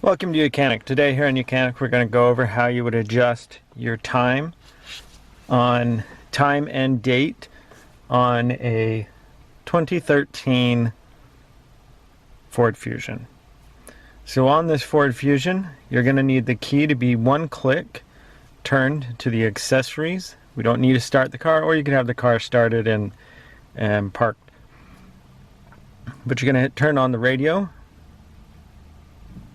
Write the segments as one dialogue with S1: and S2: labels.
S1: Welcome to YOUCANIC. Today here on YOUCANIC we're going to go over how you would adjust your time and date on a 2013 Ford Fusion. So on this Ford Fusion you're going to need the key to be one click turned to the accessories. We don't need to start the car, or you can have the car started and parked. But you're going to turn on the radio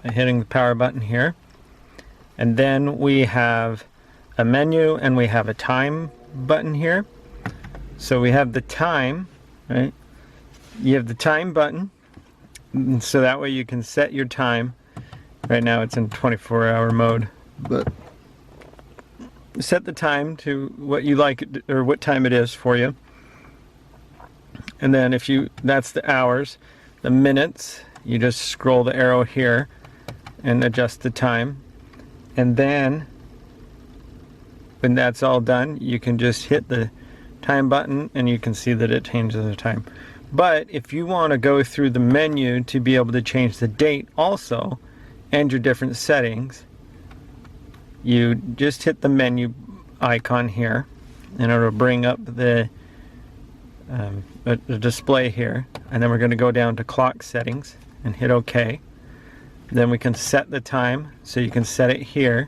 S1: by hitting the power button here, and then we have a menu and we have a time button here. So we have the time, right? You have the time button, so that way you can set your time. Right now it's in 24-hour mode, but set the time to what you like or what time it is for you. And then that's the hours. The minutes, you just scroll the arrow here and adjust the time, and then when that's all done you can just hit the time button and you can see that it changes the time. But if you want to go through the menu to be able to change the date also and your different settings, you just hit the menu icon here and it'll bring up the display here, and then we're going to go down to clock settings and hit OK. Then we can set the time, so you can set it here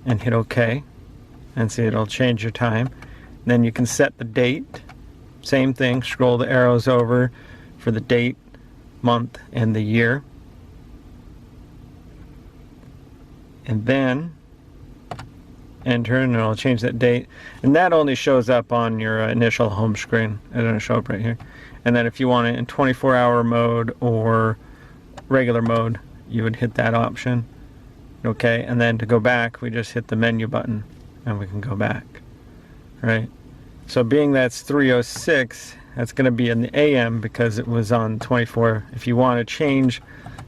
S1: and hit OK, and see it'll change your time. Then you can set the date, same thing, scroll the arrows over for the date, month, and the year. And then enter and it'll change that date, and that only shows up on your initial home screen. It doesn't show up right here. And then if you want it in 24-hour mode or regular mode, you would hit that option. Okay, and then to go back we just hit the menu button and we can go back. Right, so being that's 3:06, that's going to be in the AM because it was on 24. If you want to change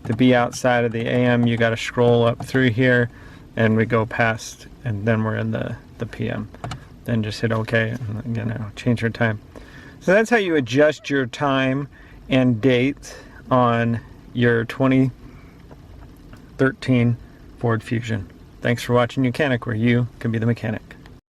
S1: to be outside of the AM, you got to scroll up through here and we go past, and then we're in the PM. Then just hit OK and again it'll change your time. So that's how you adjust your time and date on your 2013 Ford Fusion. Thanks for watching YOUCANIC, where you can be the mechanic.